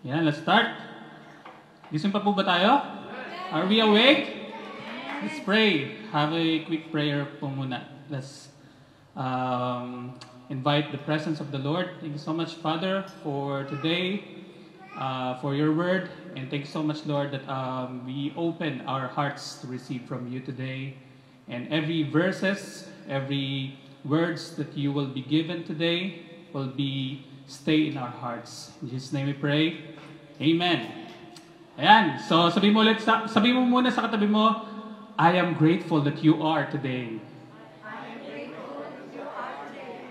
Yan, let's start. Gising pa po ba tayo? Are we awake? Let's pray. Have a quick prayer po muna. Let's invite the presence of the Lord. Thank you so much, Father, for today, for your word. And thank you so much, Lord, that we open our hearts to receive from you today. And every verses, every words that you will be given today will be stay in our hearts. In Jesus' name we pray. Amen. Ayan. So, sabi mo muna sa katabi mo, I am grateful that you are today.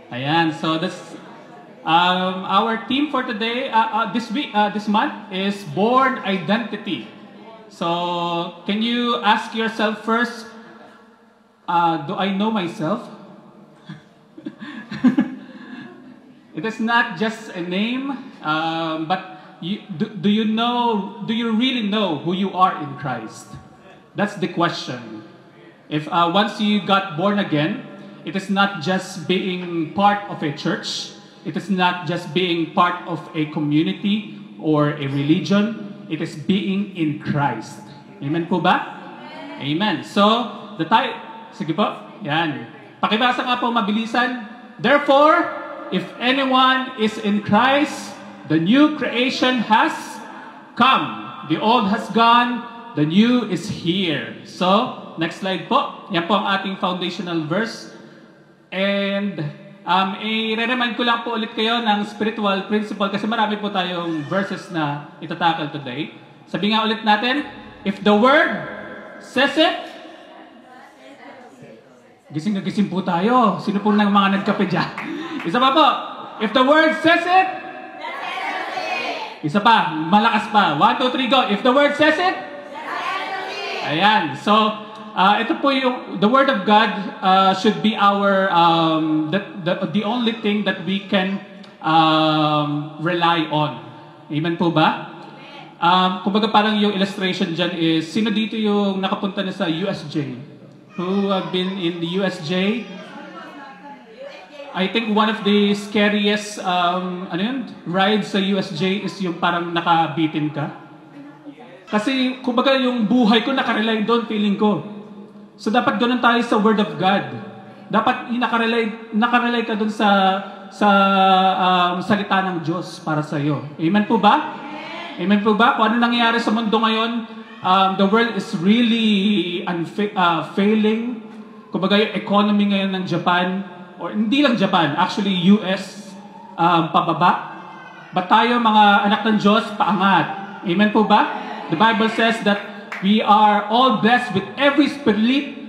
Ayan. So, that's our theme for today, this month is Born Identity. So, can you ask yourself first, do I know myself? It is not just a name, but do you really know who you are in Christ? That's the question. If once you got born again, it is not just being part of a church. It is not just being part of a community or a religion. It is being in Christ. Amen po ba? Amen. So, sige po. Yan. Pakibasa nga po mabilisan. Therefore, if anyone is in Christ, the new creation has come. The old has gone, the new is here. So, next slide po. Yan po ang ating foundational verse. And, i-remind ko lang po ulit kayo ng spiritual principle kasi marami po tayong verses na itatakal today. Sabi nga ulit natin, if the word says it, gising na gising po tayo. Sino pong ng mga nagkape dyan? Isa pa po, if the word says it, isa pa, malakas pa. 1, 2, 3, go. If the word says it, ayan. So, ito po yung, the word of God should be our, the only thing that we can rely on. Amen po ba? Kumbaga parang yung illustration dyan is, sino dito yung nakapunta na sa USJ? Who have been in the USJ? I think one of the scariest rides sa USJ is yung parang nakabitin ka. Kasi kumbaga yung buhay ko nakarelay doon, feeling ko. So dapat ganoon tayo sa Word of God. Dapat nakarelay ka doon sa salita ng Diyos para sa iyo. Amen po ba? Amen po ba? Kung ano nangyayari sa mundo ngayon, the world is really failing. Kumbaga yung economy ngayon ng Japan, or hindi lang Japan, actually US, pababa. But tayo mga anak ng Diyos, paangat. Amen po ba? The Bible says that we are all blessed with every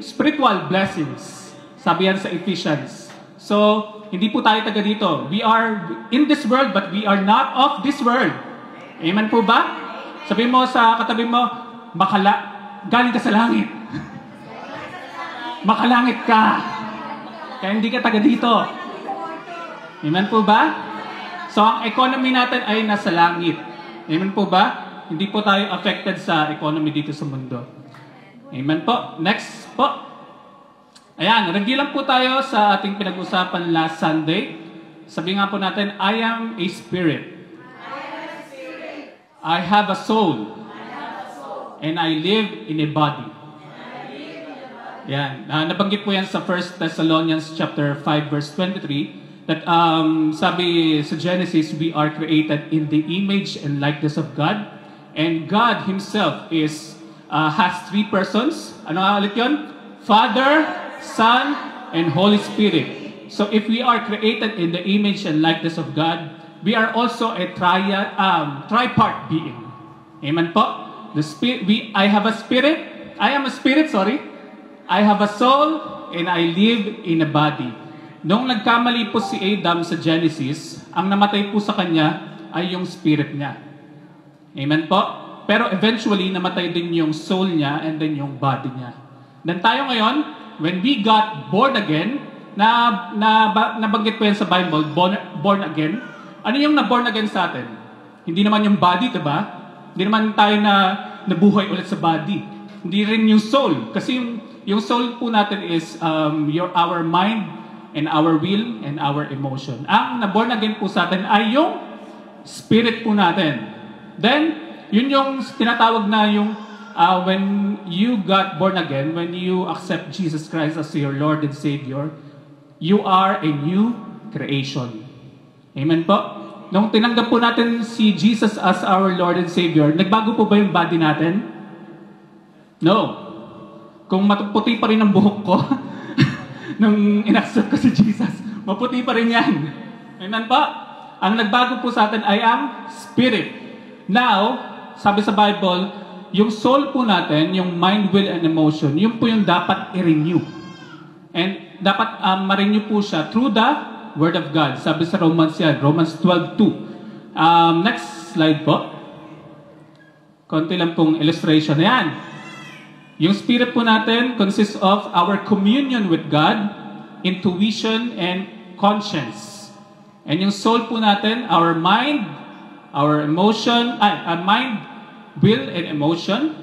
spiritual blessings. Sabi yan sa Ephesians. So, hindi po tayo taga dito. We are in this world, but we are not of this world. Amen po ba? Sabi mo sa katabi mo, galing ka sa langit. Makalangit ka. Kaya hindi ka taga dito. Amen po ba? So, ang economy natin ay nasa langit. Amen po ba? Hindi po tayo affected sa economy dito sa mundo. Amen po. Next po. Ayan, review lang po tayo sa ating pinag-usapan last Sunday. Sabi nga po natin, I am a spirit. I have a soul. And I live in a body. Yan. Nabanggit po yan sa 1 Thessalonians chapter 5 verse 23 that sabi sa Genesis, we are created in the image and likeness of God. And God Himself has three persons. Ano nga ulit yun? Father, Son, and Holy Spirit. So if we are created in the image and likeness of God, we are also a tripart being. Amen po? I am a spirit, I have a soul, and I live in a body. Nung nagkamali po si Adam sa Genesis, ang namatay po sa kanya ay yung spirit niya. Amen po? Pero eventually, namatay din yung soul niya and then yung body niya. Then tayo ngayon, when we got born again, nabanggit po yan sa Bible, born again. Ano yung na-born again sa atin? Hindi naman yung body, diba? Hindi naman tayo nabuhay ulit sa body. Hindi rin yung soul. Kasi yung soul po natin is our mind and our will and our emotion. Ang na-born again po sa atin ay yung spirit po natin. Then, yun yung tinatawag na yung when you got born again, when you accept Jesus Christ as your Lord and Savior, you are a new creation. Amen po? Nung tinanggap po natin si Jesus as our Lord and Savior, nagbago po ba yung body natin? No. Kung maputi pa rin ang buhok ko, nung inaccept ko si Jesus, maputi pa rin yan. Amen po? Ang nagbago po sa atin ay ang Spirit. Now, sabi sa Bible, yung soul po natin, yung mind, will, and emotion, yun po yung dapat i-renew. And dapat ma-renew po siya through the Word of God. Sabi sa Romans yan, Romans 12:2. Next slide po. Konti lang pong illustration. Yan. Yung spirit po natin consists of our communion with God, intuition, and conscience. And yung soul po natin, our mind, our emotion, mind, will, and emotion.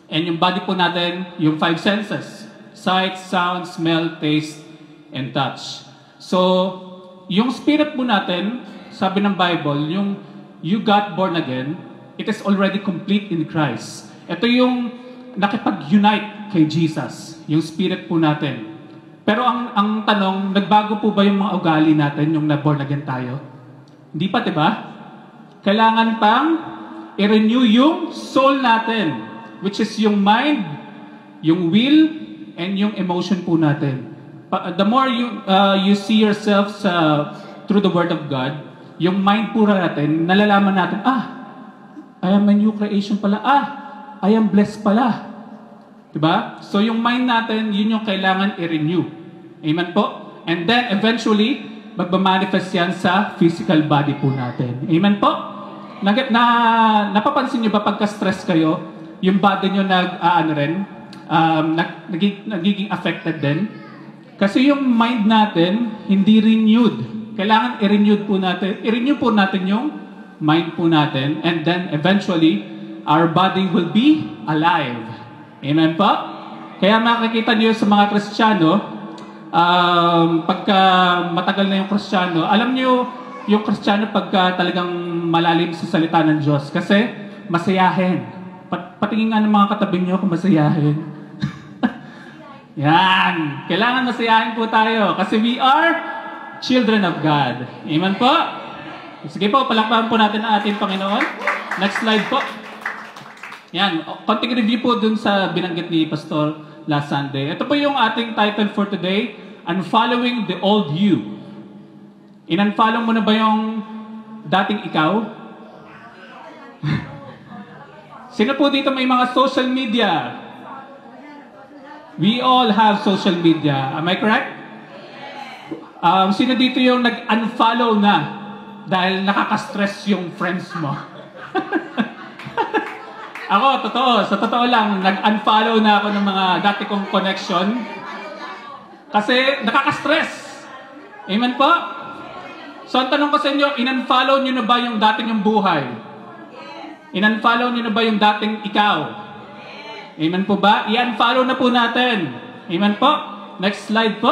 And yung body po natin, yung 5 senses. Sight, sound, smell, taste, and touch. So, yung spirit po natin, sabi ng Bible, yung you got born again, it is already complete in Christ. Ito yung nakipag-unite kay Jesus, yung spirit po natin. Pero ang tanong, nagbago po ba yung mga ugali natin, yung na-born again tayo? Hindi pa, diba? Kailangan pang i-renew yung soul natin, which is yung mind, yung will, and yung emotion po natin. The more you see yourself through the Word of God, yung mind po natin, nalalaman natin, I am a new creation pala. I am blessed pala. Diba? So yung mind natin, yun yung kailangan i-renew. Amen po? And then eventually, magmamanifest yan sa physical body po natin. Amen po? Napapansin nyo ba pagka-stress kayo, yung body nyo nagiging affected din? Kasi yung mind natin, hindi renewed. Kailangan i-renew po natin yung mind po natin. And then eventually, our body will be alive. Amen po? Kaya makikita niyo sa mga Kristiyano, pagka matagal na yung Kristiyano, alam niyo yung Kristiyano pagka talagang malalim sa salita ng Diyos. Kasi masayahin. Patingin nga ng mga katabi niyo kung masayahin. Yan. Kailangan masayahin po tayo kasi we are children of God. Amen po? Sige po, palakpakan po natin ang ating Panginoon. Next slide po. Yan. Konting review po dun sa binanggit ni Pastor last Sunday. Ito po yung ating title for today, Unfollowing the Old You. In-unfollow mo na ba yung dating ikaw? Sino po dito may mga social media? We all have social media. Am I correct? Sino dito yung nag-unfollow na dahil nakaka-stress yung friends mo? Ako, totoo. Sa totoo lang, nag-unfollow na ako ng mga dati kong connection kasi nakaka-stress. Amen po? So, ang tanong ko sa inyo, in-unfollow nyo na ba yung dating yung buhay? In-unfollow nyo na ba yung dating ikaw? Amen po ba? I-unfollow na po natin. Amen po? Next slide po.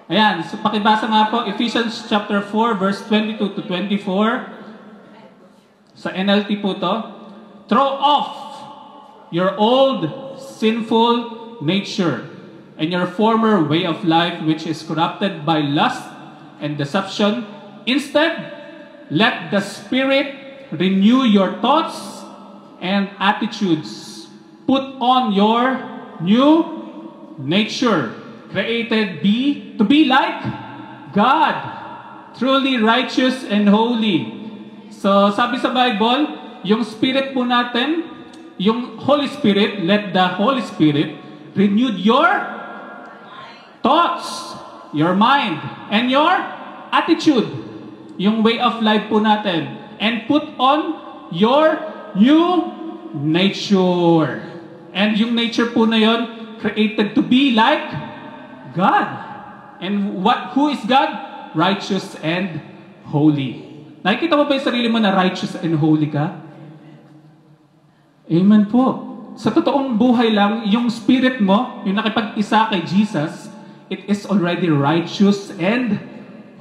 Ayan, so pakibasa nga po, Ephesians chapter 4, verse 22 to 24. Sa NLT po to. Throw off your old sinful nature and your former way of life which is corrupted by lust and deception. Instead, let the Spirit renew your thoughts and attitudes. Put on your new nature, created to be like God, truly righteous and holy. So, sabi sa Bible, yung Spirit po natin, yung Holy Spirit, let the Holy Spirit renew your thoughts, your mind, and your attitude, yung way of life po natin, and put on your new nature. And yung nature po na yon, created to be like God. And who is God? Righteous and holy. Nakikita mo ba yung sarili mo na righteous and holy ka? Amen po. Sa totoong buhay lang, yung spirit mo, yung nakipag-isa kay Jesus, it is already righteous and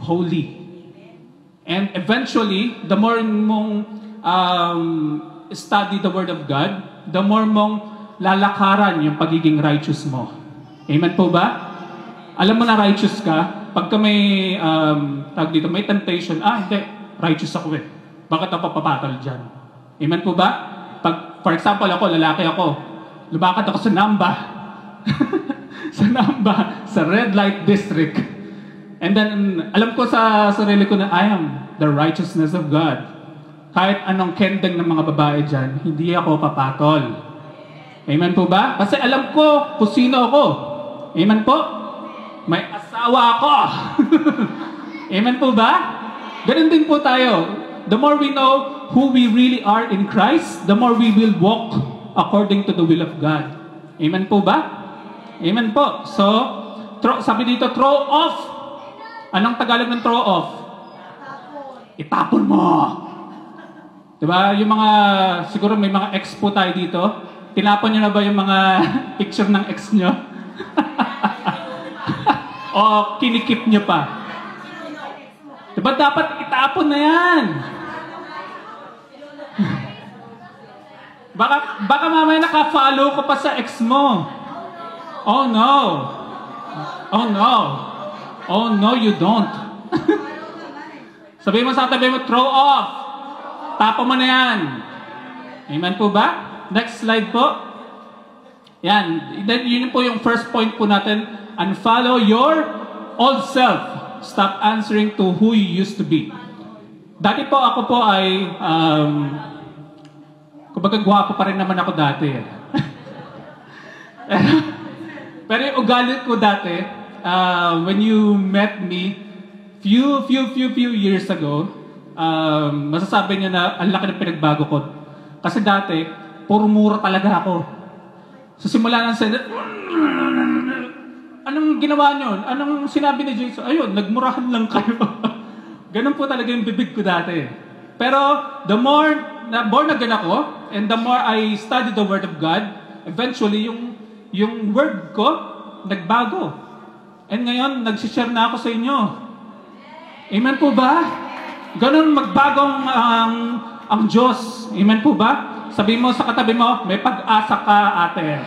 holy. And eventually, the more mong study the Word of God, the more mong lalakaran yung pagiging righteous mo. Amen po ba? Alam mo na righteous ka, pagka may, tawag dito, may temptation, hindi, righteous ako eh. Bakit ako papatal dyan? Amen po ba? Pag, for example, ako, lalaki ako, lumakad ako sa Namba. sa red light district. And then, alam ko sa sarili ko na I am the righteousness of God. Kahit anong kendeng ng mga babae dyan, hindi ako papatol. Amen po ba? Kasi alam ko kung sino ako. Amen po? May asawa ako. Amen po ba? Ganun din po tayo. The more we know who we really are in Christ, the more we will walk according to the will of God. Amen po ba? Amen po. So, sabi dito, throw off. Anong Tagalog ng throw off? Itapon mo. Diba? Yung mga, siguro may mga ex po tayo dito. Tinapon nyo na ba yung mga picture ng ex nyo? O kinikip nyo pa? Diba dapat itapon na yan? Baka mamaya naka-follow ko pa sa ex mo. Oh no. Oh no. Oh no, you don't. Sabihin mo sa tabi mo, throw off. Tapo mo na yan. Amen po ba? Next slide po. Yan. Then, yun po yung first point po natin. Unfollow your old self. Stop answering to who you used to be. Dati po, ako po ay, kumbaga gwapo pa rin naman ako dati. Pero yung ugali ko dati, when you met me, few years ago, masasabi niyo na ang laki ng pinagbago ko. Kasi dati, puro mura talaga ako. So simula ng anong ginawa niyo? Anong sinabi ni Jesus? Ayun, nagmurahan lang kayo. Ganun po talaga yung bibig ko dati. Pero the more na born again ako, and the more I study the Word of God, eventually yung word ko nagbago. And ngayon, nagsishare na ako sa inyo. Amen po ba? Ganun magbago ang Diyos. Amen po ba? Sabi mo sa katabi mo, may pag-asa ka, ate.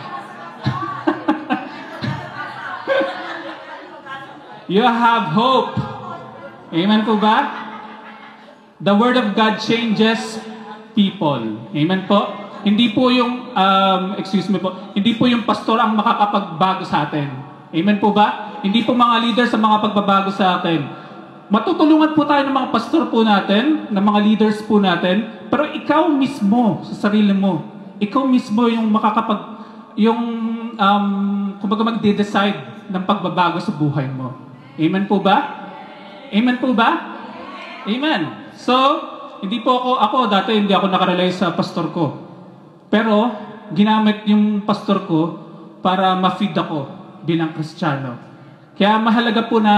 You have hope. Amen po ba? The Word of God changes people. Amen po? Hindi po yung, hindi po yung pastor ang makakapagbago sa atin. Amen po ba? Hindi po mga leader sa mga pagbabago sa atin. Matutulungan po tayo ng mga pastor po natin, ng mga leaders po natin, pero ikaw mismo, sa sarili mo, ikaw mismo yung kumbaga magde-decide ng pagbabago sa buhay mo. Amen po ba? Amen po ba? Amen. So, hindi po ako dati hindi ako nakarelay sa pastor ko. Pero, ginamit yung pastor ko para ma-feed ako bilang Kristiyano. Kaya mahalaga po na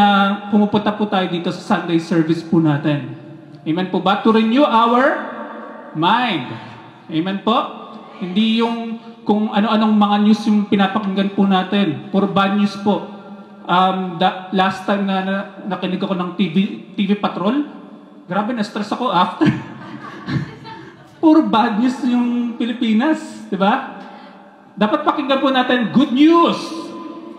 pumupunta po tayo dito sa Sunday service po natin. Amen po ba? To renew our mind. Amen po? Hindi yung kung ano-anong mga news yung pinapakinggan po natin. Puro bad news po. Last time na nakinig ako ng TV Patrol, grabe na-stress ako after. Puro bad news yung Pilipinas. Diba? Dapat pakinggan po natin good news.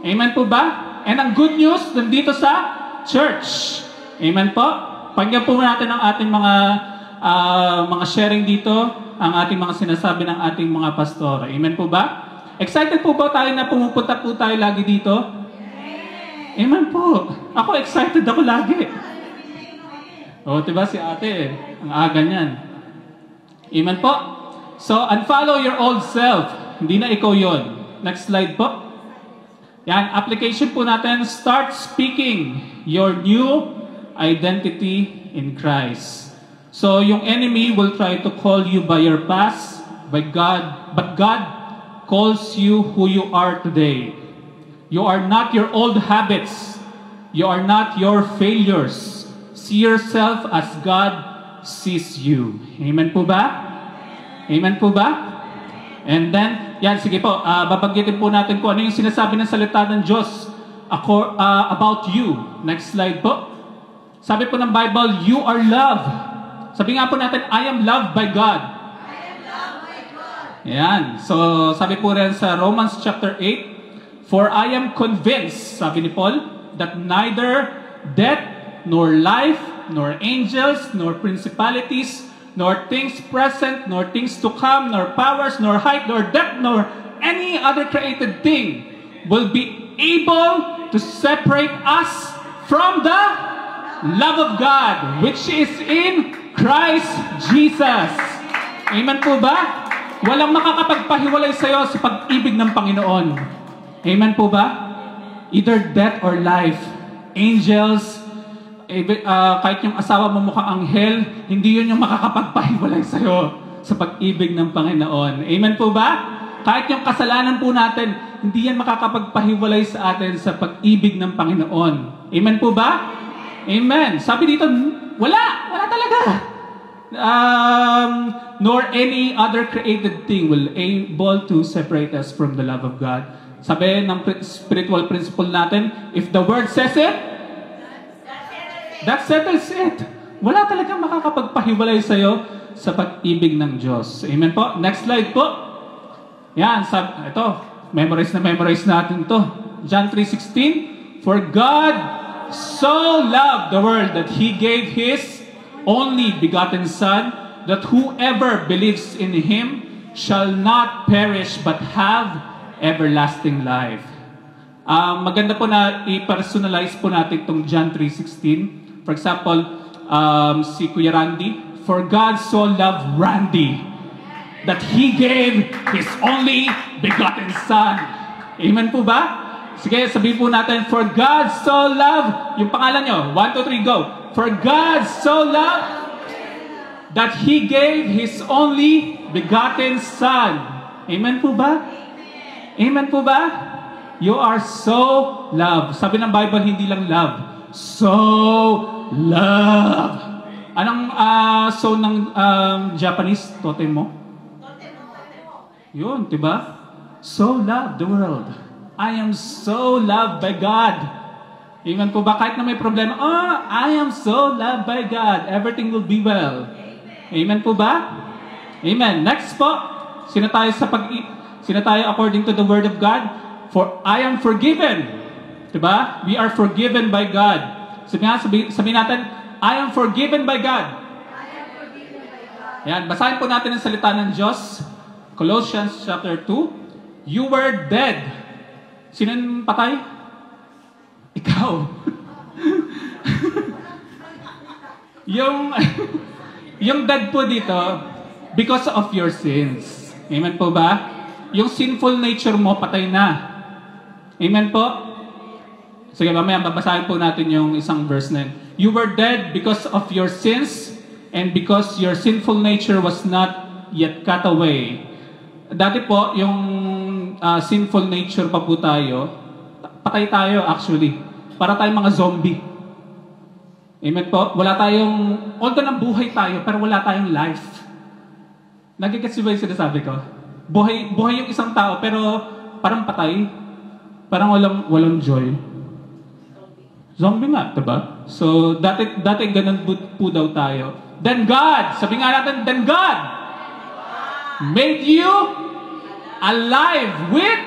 Amen po ba? And ang good news, nandito sa church. Amen po? Pakinggan po natin ang ating mga sharing dito, ang ating mga sinasabi ng ating mga pastor. Amen po ba? Excited po ba tayo na pumupunta po tayo lagi dito? Amen po. Ako excited ako lagi. O, diba si ate, ang aga niyan. Amen po? So, unfollow your old self. Hindi na ikaw yon. Next slide po. Yan, application po natin, start speaking your new identity in Christ. So, yung enemy will try to call you by your past, but God calls you who you are today. You are not your old habits. You are not your failures. See yourself as God sees you. Amen po ba? Amen po ba? And then, yan, sige po, babanggitin po natin kung ano yung sinasabi ng salita ng Diyos about you. Next slide po. Sabi po ng Bible, you are loved. Sabi nga po natin, I am loved by God. Ayan. So, sabi po rin sa Romans chapter 8, for I am convinced, sabi ni Paul, that neither death, nor life, nor angels, nor principalities, nor things present, nor things to come, nor powers, nor height, nor depth, nor any other created thing will be able to separate us from the love of God, which is in Christ Jesus. Amen po ba? Walang makakapagpahiwalay sa iyo sa pag-ibig ng Panginoon. Amen po ba? Either death or life, angels, kahit yung asawa mo mukhang anghel, hindi yun yung makakapagpahiwalay sa iyo sa pag-ibig ng Panginoon. Amen po ba? Kahit yung kasalanan po natin, hindi yan makakapagpahiwalay sa atin sa pag-ibig ng Panginoon. Amen po ba? Amen. Sabi dito, wala talaga. Nor any other created thing will able to separate us from the love of God. Sabi ng spiritual principle natin, if the Word says it, that settles it. Wala talagang makakapagpahiwalay sa iyo sa pag-ibig ng Diyos. Amen po? Next slide po. Yan, ito, memorize natin to. John 3:16, for God so loved the world that He gave His only begotten Son, that whoever believes in Him shall not perish but have everlasting life. Maganda po na i-personalize po natin itong John 3:16. For example, si Kuya Randy, for God so loved Randy that He gave His only begotten Son. Amen po ba? Sige, sabihin po natin, for God so loved, yung pangalan nyo, 1, 2, 3, go. For God so loved that He gave His only begotten Son. Amen po ba? Amen po ba? You are so loved. Sabi ng Bible, hindi lang love. So loved. Anong so ng Japanese? Totem mo? Yun, diba? So loved the world. I am so loved by God. Amen po ba? Kahit na may problema, I am so loved by God. Everything will be well. Amen po ba? Amen. Next po, sino tayo according to the Word of God? For I am forgiven. Diba? We are forgiven by God. Sabi natin, I am forgiven by God. Ayan, basahin po natin ang salita ng Diyos. Colossians chapter 2. You were dead. Sino patay? Ikaw. yung dead po dito, because of your sins. Amen po ba? Yung sinful nature mo, patay na. Amen po? Sige, mamaya babasahin po natin yung isang verse na yun. You were dead because of your sins and because your sinful nature was not yet cut away. Dati po, yung sinful nature pa po tayo, patay tayo actually. Para tayong mga zombie. Amen po? Wala tayong, although buhay tayo, pero wala tayong life. Nagigets ba yung sinasabi ko? Buhay yung isang tao, pero parang patay. Parang walang joy. Zombie nga, diba? So, dati ganun po daw tayo. Then God, sabi nga natin, then God made you alive with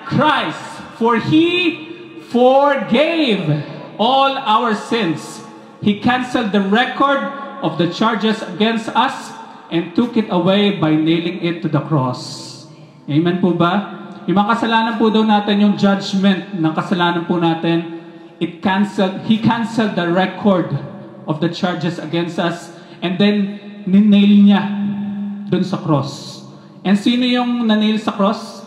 Christ. For He forgave all our sins. He canceled the record of the charges against us and took it away by nailing it to the cross. Amen po ba? Yung mga kasalanan po daw natin, yung judgment ng kasalanan po natin, He canceled the record of the charges against us and then ninail niya dun sa cross. And sino yung nanail sa cross?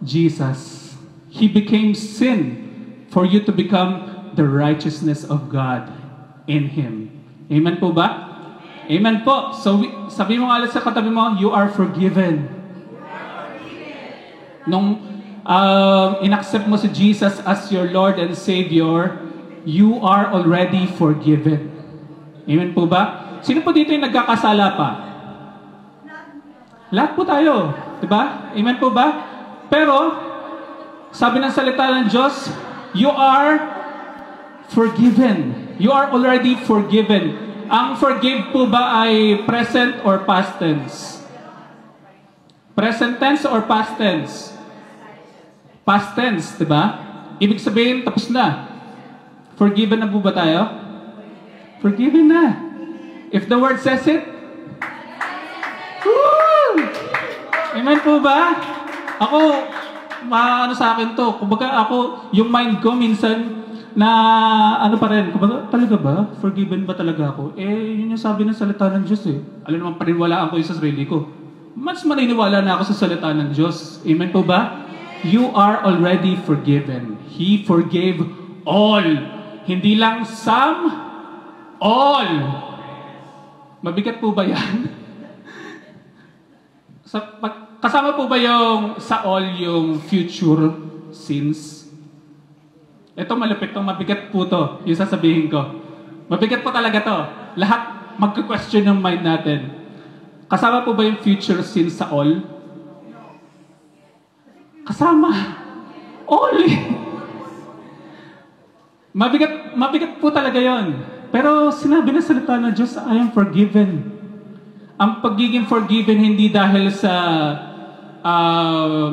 Jesus. He became sin for you to become the righteousness of God in Him. Amen po ba? Amen po. So, sabi mo nga sa katabi mo, you are forgiven. Nung inaccept mo si Jesus as your Lord and Savior, you are already forgiven. Amen po ba? Sino po dito yung nagkakasala pa? Lahat po tayo. Diba? Amen po ba? Pero, sabi ng salita ng Diyos, you are forgiven. You are already forgiven. Ang forgive po ba ay present or past tense? Present tense or past tense? Past tense, di ba? Ibig sabihin, tapos na. Forgiven na po ba tayo? Forgiven na. If the word says it, woo! Amen po ba? Ako, ano sa akin to, kumbaga ako, yung mind ko minsan, na ano pa rin, kumbaga, talaga ba? Forgiven ba talaga ako? Yun yung sabi ng salita ng Diyos eh. Alam naman, paniniwalaan ko yung sa sarili ko. Mas maniniwala na ako sa salita ng Diyos. Amen po ba? You are already forgiven. He forgave all. Hindi lang some, all. Mabigat po ba yan? Kasama po ba yung sa all yung future sins? Ito malupit tong mabigat po to, yung sasabihin ko. Mabigat po talaga to. Lahat magka-question ng mind natin. Kasama po ba yung future sins sa all? Kasama. All. Mabigat po talaga yon. Pero sinabi na salita ng Diyos, I am forgiven. Ang pagiging forgiven hindi dahil sa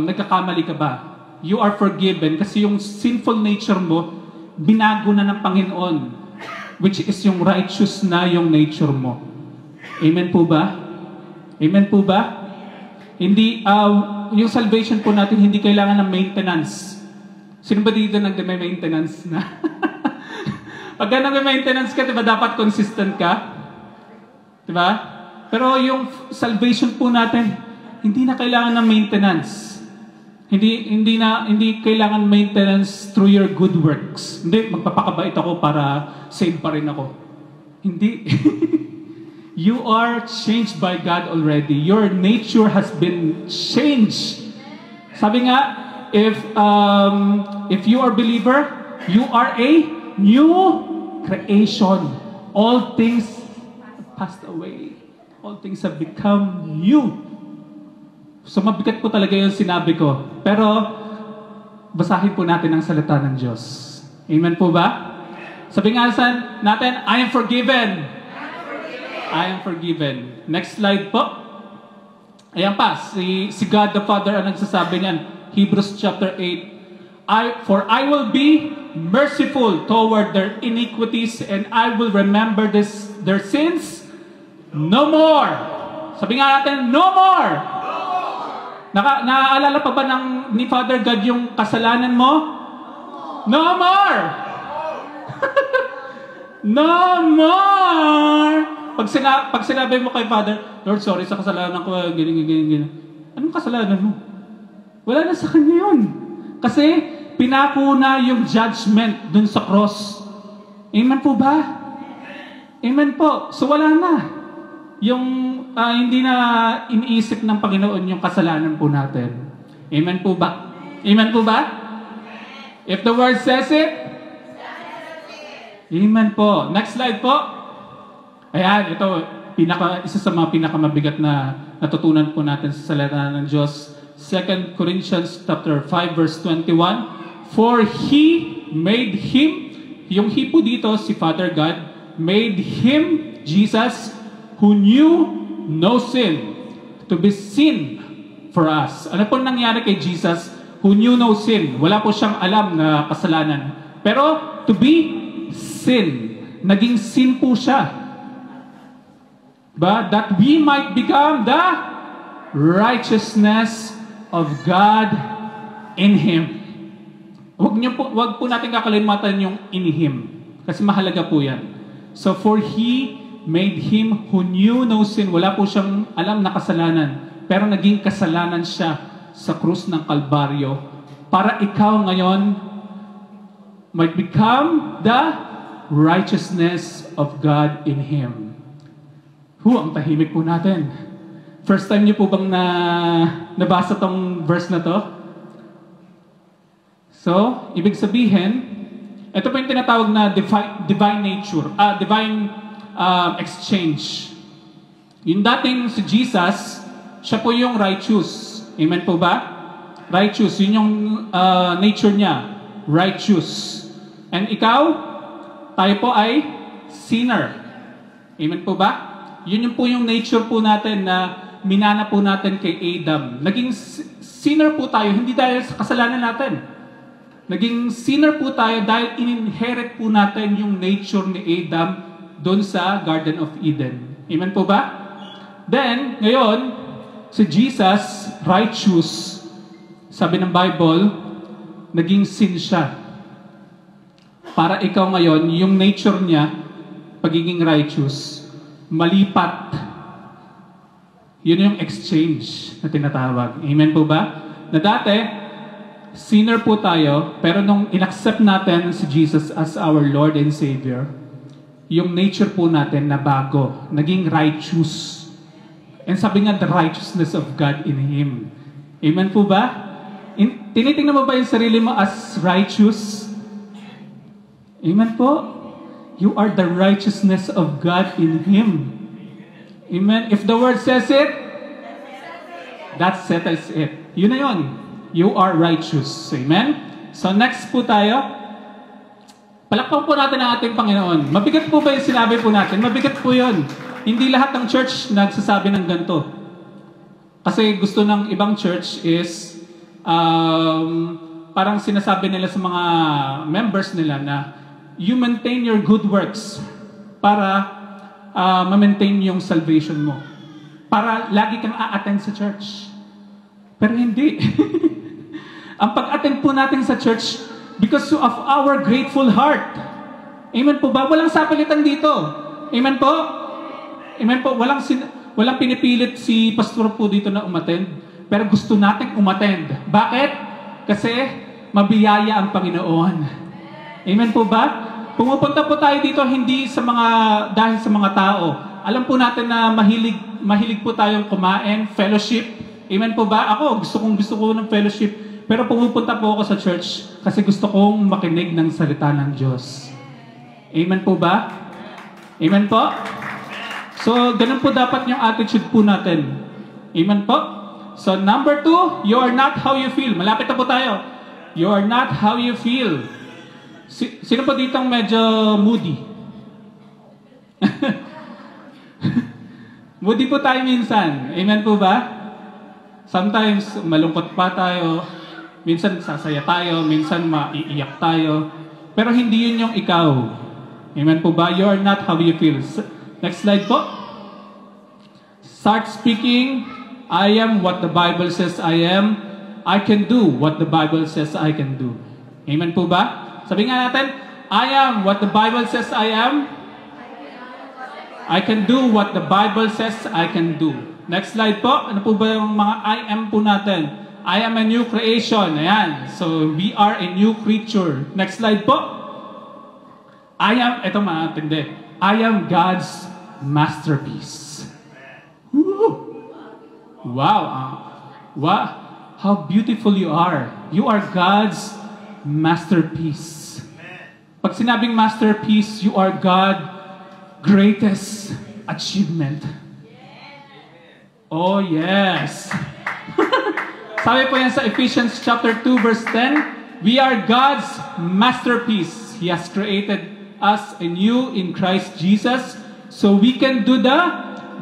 nagkakamali ka ba. You are forgiven kasi yung sinful nature mo, binago na ng Panginoon. Which is yung righteous na yung nature mo. Amen po ba? Amen po ba? Hindi, yung salvation po natin, hindi kailangan ng maintenance. Sino ba dito may maintenance na? Pagka nag-maintenance ka, diba dapat consistent ka? Diba? Pero yung salvation po natin, hindi na kailangan ng maintenance. Hindi kailangan maintenance through your good works. Hindi, magpapakabait ako para save pa rin ako. Hindi. You are changed by God already. Your nature has been changed. Sabi nga, if you are believer, you are a new creation. All things have passed away. All things have become new. So mabigat po talaga yung sinabi ko. Pero basahin po natin ang salita ng Diyos. Amen po ba? Sabi nga natin, I am forgiven. I am forgiven. Next slide po. Ayan pa, si God the Father ang nagsasabi niyan. Hebrews chapter 8. For I will be merciful toward their iniquities and I will remember their sins no more. Sabi nga natin, no more. Naaalala pa ba ni Father God yung kasalanan mo? No more! No more! Pag sinabi mo kay Father, Lord, sorry sa kasalanan ko, ganyan. Anong kasalanan mo? Wala na sa kanya yun. Kasi pinako na yung judgment dun sa cross. Amen po ba? Amen po. So wala na. Yung hindi na iniisip ng Panginoon yung kasalanan po natin. Amen po ba? Amen po ba? If the word says it, amen po. Next slide po. Ayan, ito, isa sa mga pinakamabigat na natutunan po natin sa salita ng Diyos. 2 Corinthians chapter 5 verse 21. For He made Him, yung He po dito, si Father God, made Him, Jesus, who knew no sin, to be sin for us. Ano po nangyari kay Jesus who knew no sin? Wala po siyang alam na kasalanan. Pero to be sin, naging sin po siya. But that we might become the righteousness of God in Him. Wag po natin kakalimutan yung in Him. Kasi mahalaga po yan. So for He made Him who knew no sin. Wala po siyang alam na kasalanan. Pero naging kasalanan siya sa krus ng Kalbaryo. Para ikaw ngayon might become the righteousness of God in Him. Ang tahimik po natin. First time niyo po bang nabasa tong verse na to? So, ibig sabihin, ito po yung tinatawag na divine nature, divine exchange. Yung dating si Jesus, siya po yung righteous. Amen po ba? Righteous, yun yung nature niya. Righteous. And ikaw, tayo po ay sinner. Amen po ba? Yun yung po yung nature po natin na minana po natin kay Adam. Naging sinner po tayo, hindi dahil sa kasalanan natin. Naging sinner po tayo dahil in-inherit po natin yung nature ni Adam doon sa Garden of Eden. Amen po ba? Then, ngayon, si Jesus, righteous, sabi ng Bible, naging sin siya. Para ikaw ngayon, yung nature niya, pagiging righteous, malipat. Yun yung exchange na tinatawag. Amen po ba? Na dati, sinner po tayo, pero nung inaccept natin si Jesus as our Lord and Savior, yung nature po natin na bago, naging righteous. And sabi nga, the righteousness of God in Him. Amen po ba? Tinitingnan mo ba yung sarili mo as righteous? Amen po? You are the righteousness of God in Him. Amen? If the Word says it, that settles it. Yun na yun. You are righteous. Amen? So next po tayo. Palakpan po natin ang ating Panginoon. Mabigat po ba yung sinabi po natin? Mabigat po yun. Hindi lahat ng church nagsasabi ng ganito. Kasi gusto ng ibang church is parang sinasabi nila sa mga members nila na you maintain your good works para ma-maintain yung salvation mo. Para lagi kang a-attend sa church. Pero hindi. Ang pag-attend po natin sa church because of our grateful heart. Amen po ba? Walang sapilitan dito. Amen po? Amen po? Walang pinipilit si pastor po dito na umattend. Pero gusto nating umattend. Bakit? Kasi mabiyaya ang Panginoon. Amen po ba? Pumupunta po tayo dito hindi sa dahil sa mga tao. Alam po natin na mahilig po tayong kumain, fellowship. Amen po ba? Ako, gusto ko ng fellowship. Pero pumupunta po ako sa church kasi gusto kong makinig ng salita ng Diyos. Amen po ba? Amen po? So, ganun po dapat yung attitude po natin. Amen po? So, number 2, you are not how you feel. Malapit na po tayo. You are not how you feel. Sino po ditong medyo moody? Moody po tayo minsan. Amen po ba? Sometimes, malungkot pa tayo. Minsan, sasaya tayo. Minsan, maiiyak tayo. Pero hindi yun yung ikaw. Amen po ba? You are not how you feel. Next slide po. Start speaking. I am what the Bible says I am. I can do what the Bible says I can do. Amen po ba? Sabi nga natin, I am what the Bible says I am. I can do what the Bible says I can do. Next slide po. Ano po ba yung mga I am po natin? I am a new creation. Ayan. So, we are a new creature. Next slide po. I am, ito matindi. I am God's masterpiece. Woo! Wow. Wow. How beautiful you are. You are God's masterpiece. Pag sinabing masterpiece, you are God's greatest achievement. Oh, yes. Sabi po yan sa Ephesians chapter 2 verse 10, we are God's masterpiece. He has created us anew in Christ Jesus so we can do the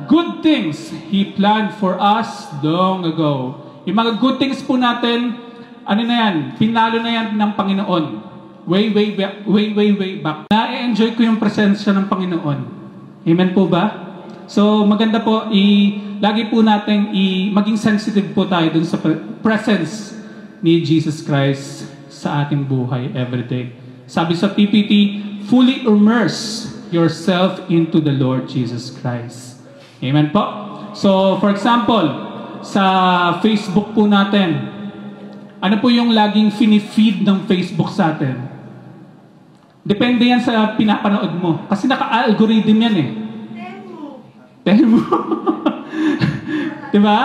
good things He planned for us long ago. Yung mga good things po natin, ano na yan? Pinalo na yan ng Panginoon. Way back. Na-enjoy ko yung presensya ng Panginoon. Amen po ba? So, maganda po, lagi po natin maging sensitive po tayo dun sa presence ni Jesus Christ sa ating buhay everyday. Sabi sa PPT, fully immerse yourself into the Lord Jesus Christ. Amen po? So, for example, sa Facebook po natin, ano po yung laging feed ng Facebook sa atin? Depende yan sa pinapanood mo. Kasi naka-algorithm yan eh. Temo. Diba?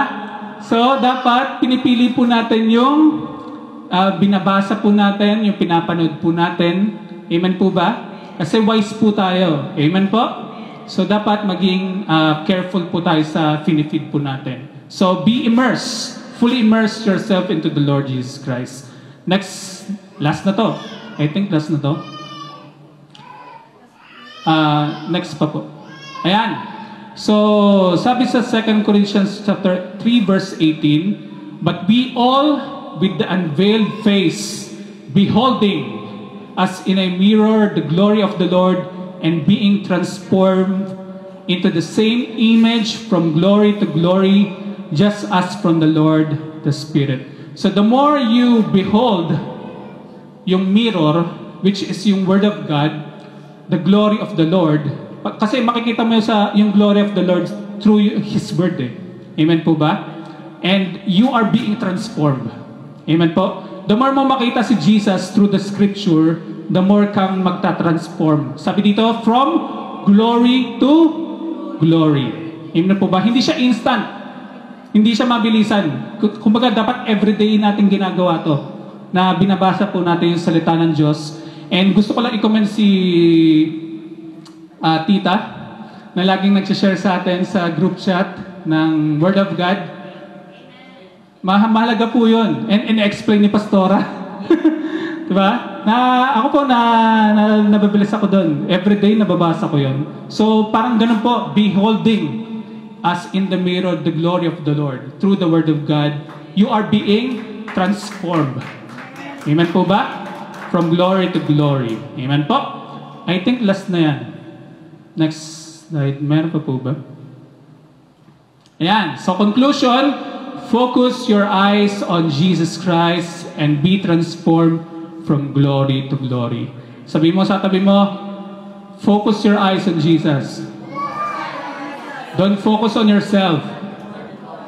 So, dapat pinipili po natin yung binabasa po natin, yung pinapanood po natin. Amen po ba? Kasi wise po tayo. Amen po? So, dapat maging careful po tayo sa feed po natin. So, be immersed. Fully immerse yourself into the Lord Jesus Christ. Next, last na to. I think last na to. Next pa po. Ayan. So, sabi sa 2 Corinthians chapter 3 verse 18, "But we all with the unveiled face, beholding as in a mirror the glory of the Lord, and being transformed into the same image from glory to glory, just as from the Lord the Spirit." So the more you behold yung mirror, which is yung Word of God, the glory of the Lord, kasi makikita mo yung glory of the Lord through His Word eh. Amen po ba? And you are being transformed. Amen po? The more mo makita si Jesus through the Scripture, the more kang magta-transform. Sabi dito, from glory to glory. Amen po ba? Hindi siya instant. Hindi siya mabilisan. Kumbaga, dapat everyday natin ginagawa to, na binabasa po natin yung salita ng Diyos. And gusto ko lang i-comment si Tita, na laging nagsishare sa atin sa group chat ng Word of God. Mahalaga po yun. And explain ni Pastora. Diba? Ako po nababilis ako doon. Everyday nababasa ko yun. So parang ganun po, beholding as in the mirror the glory of the Lord through the Word of God, you are being transformed. Amen po ba? From glory to glory. Amen po? I think last na yan. Next slide. Meron pa po ba? Ayan. So conclusion, focus your eyes on Jesus Christ and be transformed from glory to glory. Sabi mo sa tabi mo, focus your eyes on Jesus. Don't focus on yourself.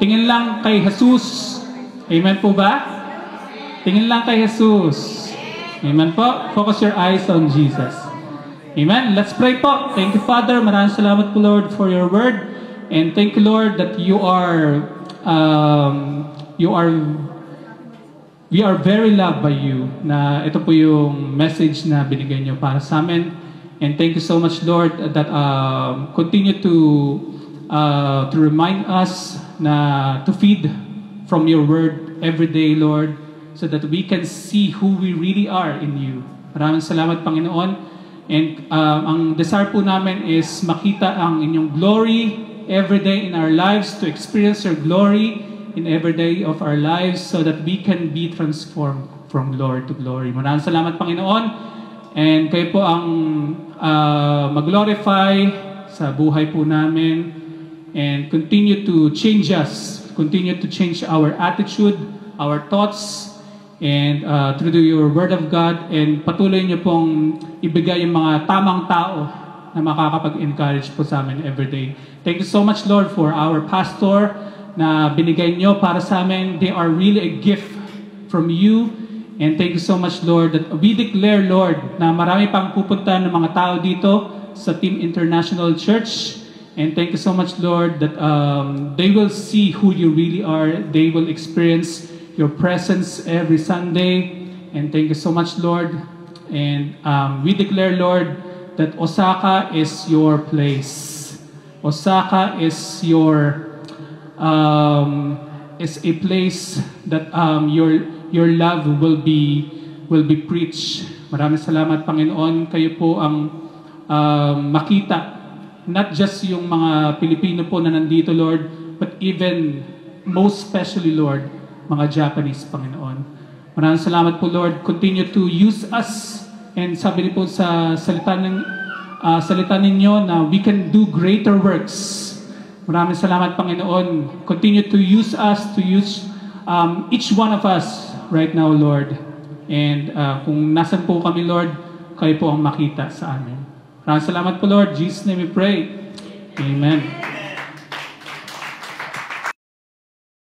Tingin lang kay Jesus. Amen po ba? Tingin lang kay Jesus. Amen po? Focus your eyes on Jesus. Amen? Let's pray po. Thank you, Father. Maraming salamat po, Lord, for your word. And thank you, Lord, that we are very loved by you, na ito po yung message na binigay niyo para sa amin. And thank you so much, Lord, that continue to remind us to feed from your word every day, Lord, so that we can see who we really are in you. Maraming salamat, Panginoon. And ang desire po namin is makita ang inyong glory every day in our lives, to experience your glory in every day of our lives, so that we can be transformed from glory to glory. Maraming salamat, Panginoon. And kayo po ang mag-glorify sa buhay po namin, and continue to change us, continue to change our attitude, our thoughts, and through your Word of God, and patuloy niyo pong ibigay yung mga tamang tao na makakapag-encourage po sa amin everyday. Thank you so much, Lord, for our pastor na binigay niyo para sa amin. They are really a gift from you. And thank you so much, Lord, that we declare, Lord, na marami pang pupunta ng mga tao dito sa Team International Church. And thank you so much, Lord, that they will see who you really are. They will experience your presence every Sunday. And thank you so much, Lord. And we declare, Lord, that Osaka is your place. Osaka is a place that your love will be preached. Maraming salamat, Panginoon. Kayo po ang makita, not just yung mga Pilipino po na nandito, Lord, but even most especially, Lord, mga Japanese, Panginoon. Maraming salamat po, Lord. Continue to use us. And sabi niyo po sa salita ninyo na we can do greater works. Maraming salamat, Panginoon. Continue to use us, to use each one of us right now, Lord. And kung nasan po kami, Lord, kayo po ang makita sa amin. Maraming salamat po, Lord. In Jesus' name we pray. Amen.